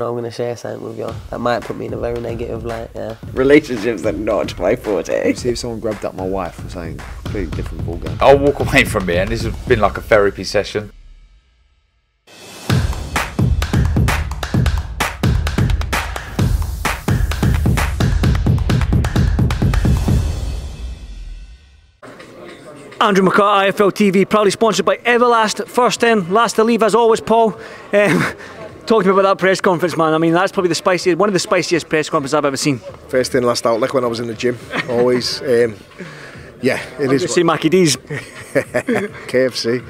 sure I'm going to share something with you. That might put me in a very negative light, yeah. Relationships are not my forte. See if someone grabbed at my wife or something, completely different ballgame. I'll walk away from it, and this has been like a therapy session. Andrew McCART, IFL TV, proudly sponsored by Everlast. First in, last to leave as always, Paul. Talk to me about that press conference, man. I mean, that's probably one of the spiciest press conferences I've ever seen. First in, last out, like when I was in the gym, always. Yeah, it is. See Mackie D's. KFC.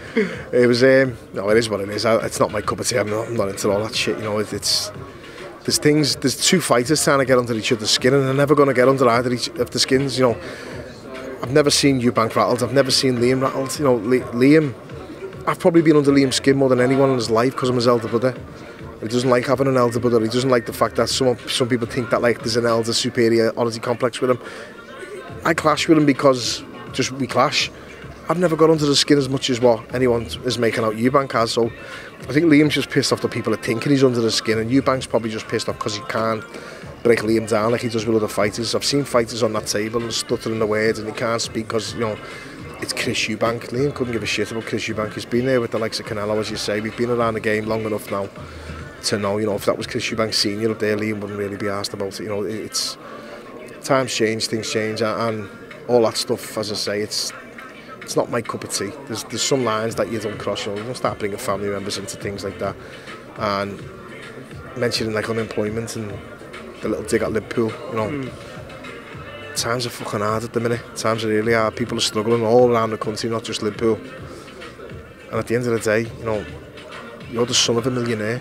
It was, no, it is what it is. It's not my cup of tea. I'm not into all that shit, you know. There's two fighters trying to get under each other's skin, and they're never going to get under either of the skins, you know. I've never seen Eubank rattled, I've never seen Liam rattled. You know, Liam, I've probably been under Liam's skin more than anyone in his life because I'm his elder brother. He doesn't like having an elder brother, he doesn't like the fact that some people think that like there's an elder superiority complex with him. I clash with him because we clash. I've never got under the skin as much as what anyone is making out Eubank has, so I think Liam's just pissed off the people that think he's under the skin, and Eubank's probably just pissed off because he can't break Liam down like he does with other fighters. I've seen fighters on that table and stuttering the words and he can't speak because, you know, it's Chris Eubank. Liam couldn't give a shit about Chris Eubank. He's been there with the likes of Canelo, as you say. We've been around the game long enough now to know, you know, if that was Chris Eubank Senior up there, Liam wouldn't really be asked about it. You know, it's times change, things change, and all that stuff, as I say, it's not my cup of tea. There's some lines that you don't cross. You know, you don't start bringing family members into things like that, and mentioning like unemployment and the little dig at Liverpool, you know. Times are fucking hard at the minute. Times are really hard. People are struggling all around the country, not just Liverpool. And at the end of the day, you know, you're the son of a millionaire.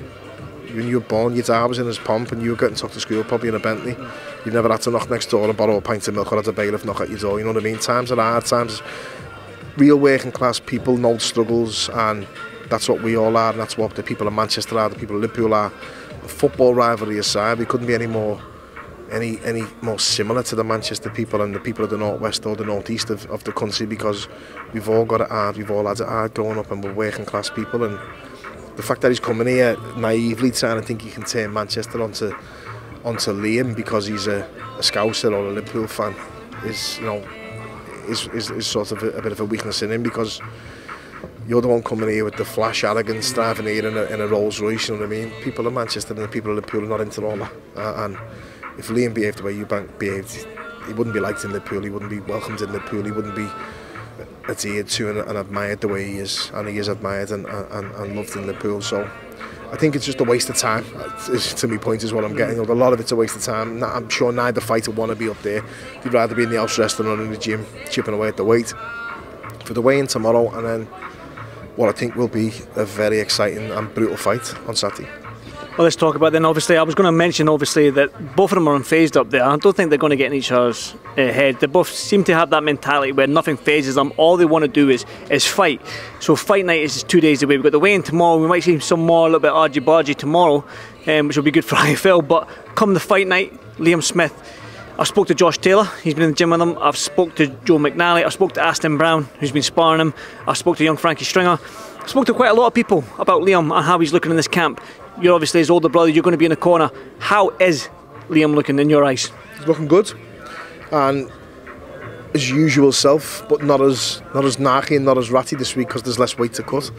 When you were born, your dad was in his pomp and you were getting took to school probably in a Bentley. You've never had to knock next door and borrow a pint of milk or had a bailiff knock at your door, you know what I mean? Times are hard, times real working class people know struggles, and that's what we all are, and that's what the people of Manchester are, the people of Liverpool are. A football rivalry aside, we couldn't be any more similar to the Manchester people and the people of the northwest or the northeast of the country, because we've all got it hard, we've all had it hard growing up, and we're working class people. And the fact that he's coming here naively trying to think he can turn Manchester onto Liam because he's a Scouser or a Liverpool fan is, you know, is sort of a bit of a weakness in him, because you're the one coming here with the flash arrogance, driving here in a Rolls Royce, you know what I mean? People of Manchester and the people of Liverpool are not into all that. And if Liam behaved the way Eubank behaved, he wouldn't be liked in Liverpool, he wouldn't be welcomed in Liverpool, he wouldn't be adhered to and admired the way he is, and he is admired and loved in Liverpool. So I think it's just a waste of time, to me point is what I'm getting. A lot of it's a waste of time. I'm sure neither fighter want to be up there. They'd rather be in the house restaurant or in the gym, chipping away at the weight. For the weigh-in tomorrow, and then what I think will be a very exciting and brutal fight on Saturday. Well, let's talk about then. Obviously, I was going to mention obviously that both of them are unfazed up there. I don't think they're going to get in each other's head. They both seem to have that mentality where nothing phases them. All they want to do is fight. So fight night is 2 days away. We've got the weigh-in tomorrow. We might see some more, a little bit argy-bargy tomorrow, which will be good for IFL. But come the fight night, Liam Smith. I spoke to Josh Taylor, he's been in the gym with him. I've spoke to Joe McNally, I spoke to Aston Brown, who's been sparring him. I spoke to young Frankie Stringer. I spoke to quite a lot of people about Liam and how he's looking in this camp. You're obviously his older brother, you're going to be in the corner. How is Liam looking in your eyes? He's looking good, and his usual self, but not as narky and not as ratty this week because there's less weight to cut.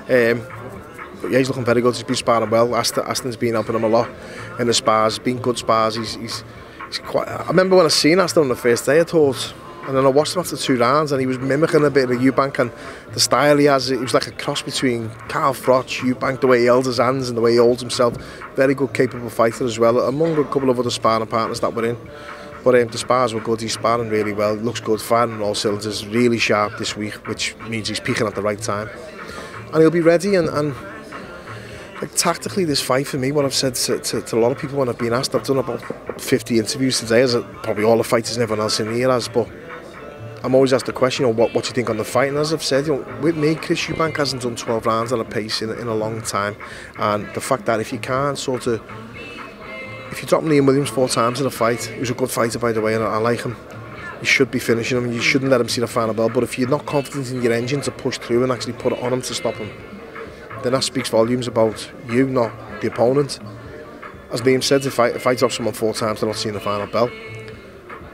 But yeah, he's looking very good. He's been sparring well. Aston's been helping him a lot in the spars. Been good spars. He's quite. I remember when I seen Aston on the first day, I thought, and then I watched him after 2 rounds, and he was mimicking a bit of Eubank, and the style he has. It was like a cross between Carl Froch, Eubank, the way he held his hands and the way he holds himself. Very good, capable fighter as well. Among a couple of other sparring partners that were in. But the spars were good. He's sparring really well. Looks good, firing on all cylinders. Really sharp this week, which means he's peaking at the right time, and he'll be ready. And like, tactically, this fight for me, what I've said to a lot of people when I've been asked, I've done about 50 interviews today, as probably all the fighters and everyone else in here has, but I'm always asked the question, you know, what you think on the fight, and as I've said, you know, with me, Chris Eubank hasn't done 12 rounds at a pace in a long time, and the fact that if you can't sort of, if you drop Liam Williams 4 times in a fight, he was a good fighter by the way, and I like him, you should be finishing him, and you shouldn't let him see the final bell. But if you're not confident in your engine to push through and actually put it on him to stop him, then that speaks volumes about you, not the opponent. as Liam said, if I drop someone 4 times, they're not seeing the final bell.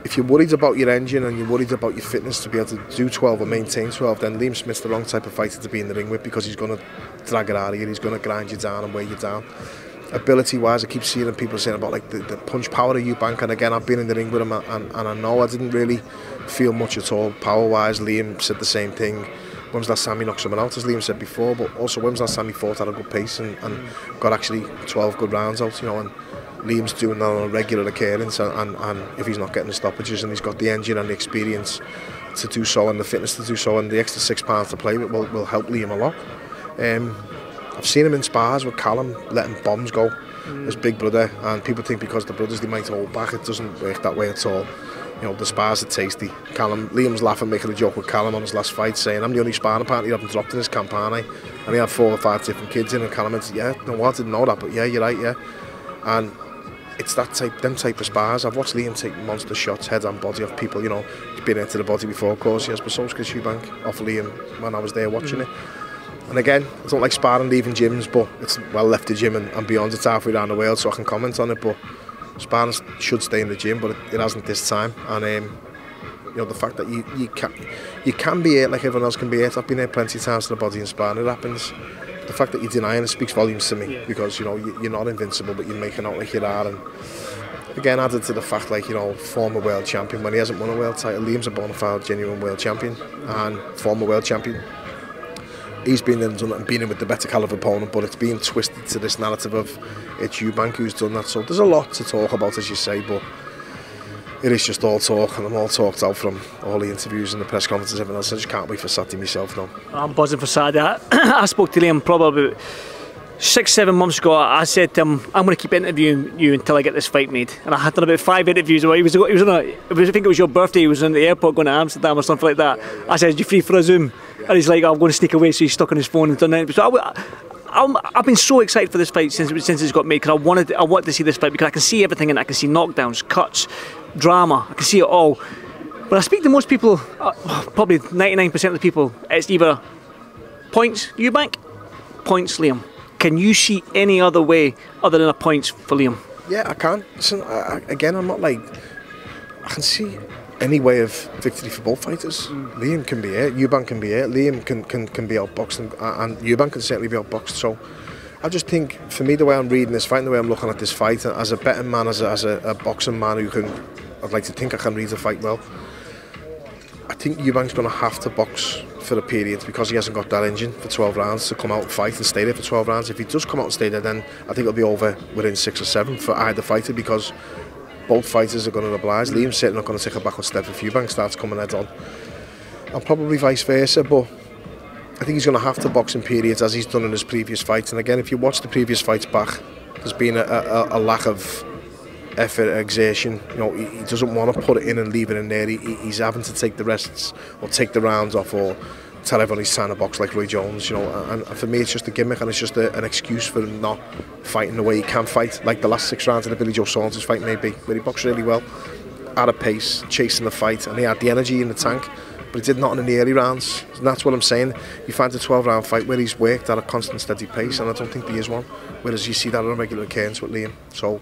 If you're worried about your engine and you're worried about your fitness to be able to do 12 or maintain 12, then Liam Smith's the wrong type of fighter to be in the ring with, because he's going to drag it out of you, he's going to grind you down and weigh you down. Ability-wise, I keep seeing people saying about like the punch power of Eubank, and again, I've been in the ring with him, and I know I didn't really feel much at all power-wise. Liam said the same thing. When was last time he knocked someone out, as Liam said before, but also when was last time he fought at a good pace and got actually 12 good rounds out, you know, and Liam's doing that on a regular occurrence, and if he's not getting the stoppages, and he's got the engine and the experience to do so and the fitness to do so, and the extra 6 pounds to play with will help Liam a lot. I've seen him in spars with Callum letting bombs go, his big brother, and people think because the brothers they might hold back. It doesn't work that way at all. You know, the spars are tasty. Liam's laughing, making a joke with Callum on his last fight, saying, I'm the only sparring partner you haven't dropped in this camp, aren't I? And he had 4 or 5 different kids in, and Callum said, yeah, no, I didn't know that, but yeah, you're right, yeah. And it's them type of spars. I've watched Liam take monster shots, head and body off people, you know. He's been into the body before, of course, yes, but so's Chris Eubank off Liam when I was there watching it. And again, I don't like sparring leaving gyms, but it's well left the gym and beyond. It's halfway around the world, so I can comment on it, but sparring should stay in the gym, but it hasn't this time. And you know, the fact that you can be hurt like everyone else can be hurt. I've been hurt plenty of times to the body and sparring, it happens. The fact that you're denying it speaks volumes to me, because you know you're not invincible, but you're making out like you are. And again, added to the fact, like, you know, former world champion, when he hasn't won a world title, Liam's a bona fide genuine world champion and former world champion. He's been in and done it and been in with the better caliber opponent, but it's been twisted to this narrative of it's Eubank who's done that. So there's a lot to talk about, as you say, but it is just all talk, and I'm all talked out from all the interviews and the press conferences and everything else. I just can't wait for Saturday myself now. I'm buzzing for Saturday. I spoke to Liam probably about 6-7 months ago. I said to him, I'm going to keep interviewing you until I get this fight made. And I had done about 5 interviews. He was on I think it was your birthday, he was in the airport going to Amsterdam or something like that. I said, are you free for a Zoom? And he's like, I'm going to sneak away, so he's stuck on his phone and done that. So I've been so excited for this fight since it's got made, because I wanted to see this fight, because I can see everything in it. I can see knockdowns, cuts, drama, I can see it all. When I speak to most people, probably 99% of the people, it's either points Eubank, points Liam. Can you see any other way other than a points for Liam? Yeah, I can. Listen, again, I'm not like, I can see any way of victory for both fighters. Liam can be it, Eubank can be it, Liam can be outboxed, and Eubank can certainly be outboxed. So I just think, for me, the way I'm reading this fight and the way I'm looking at this fight, as a betting man, as a boxing man who can, I'd like to think I can read the fight well, I think Eubank's going to have to box for a period, because he hasn't got that engine for 12 rounds to come out and fight and stay there for 12 rounds. If he does come out and stay there, then I think it'll be over within 6 or 7 for either fighter, because both fighters are going to oblige. Liam's certainly not going to take a backward step if Eubank starts coming head on, and probably vice versa. But I think he's going to have to box in periods, as he's done in his previous fights. And again, if you watch the previous fights back, there's been a lack of effort, exertion. You know, he doesn't want to put it in and leave it in there. He's having to take the rests or take the rounds off, or tell everyone he's trying to box like Roy Jones, you know. And for me, it's just a gimmick, and it's just an excuse for him not fighting the way he can fight, like the last 6 rounds of the Billy Joe Saunders fight maybe, where he boxed really well, at a pace, chasing the fight, and he had the energy in the tank, but he did nothing in the early rounds. And that's what I'm saying. You find a 12-round fight where he's worked at a constant, steady pace, and I don't think there is one, whereas you see that on a regular occurrence with Liam. So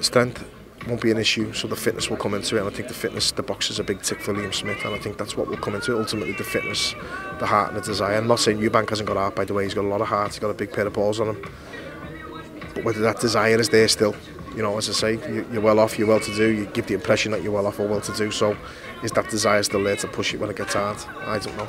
strength won't be an issue, so the fitness will come into it, and I think the fitness, the box is a big tick for Liam Smith, and I think that's what will come into it ultimately, the fitness, the heart and the desire. I'm not saying Eubank hasn't got heart, by the way. He's got a lot of heart, he's got a big pair of balls on him, but whether that desire is there still, you know, as I say, you're well off, you're well to do, you give the impression that you're well off or well to do, so is that desire still there to push it when it gets hard? I don't know.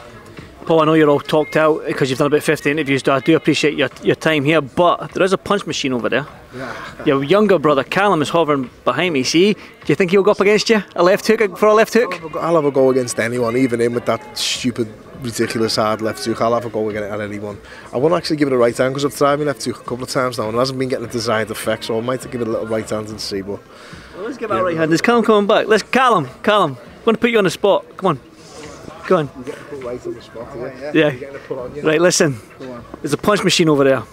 Paul, I know you're all talked out because you've done about 50 interviews, so I do appreciate your time here, but there is a punch machine over there. Yeah. Your younger brother Callum is hovering behind me. See, do you think he'll go up against you? A left hook for a left hook? I'll have a go against anyone, even him with that stupid, ridiculous hard left hook. I'll have a go at anyone. I won't actually give it a right hand, because I've tried my left hook a couple of times now and it hasn't been getting the desired effect, so I might give it a little right hand and see. But well, let's give it a right hand. Is Callum coming back? Let's Callum, I'm going to put you on the spot. Come on. Go on. You're getting put right on the spot, yeah. You're getting a put on, yeah. Right, listen. There's a punch machine over there.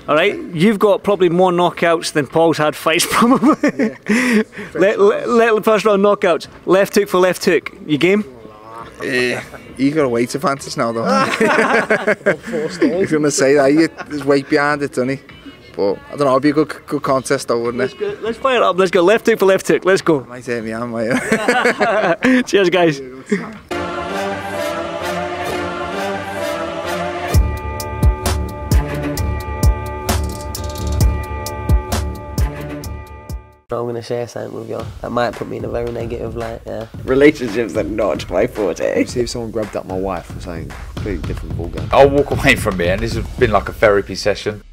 Alright? You've got probably more knockouts than Paul's had fights, probably. Yeah. Let first round knockouts. Left hook for left hook. You game? You got a weight advantage now, though. If you're going to say that, there's weight behind it, doesn't he? but I don't know. It'd be a good contest, though, wouldn't it? Let's fire it up. Let's go left hook for left hook. Let's go. Might hit me on my. Cheers, guys. I'm gonna share something with you that might put me in a very negative light. Yeah. Relationships are not my forte. See if someone grabbed up my wife or something completely different ballgame. I'll walk away from it, and this has been like a therapy session.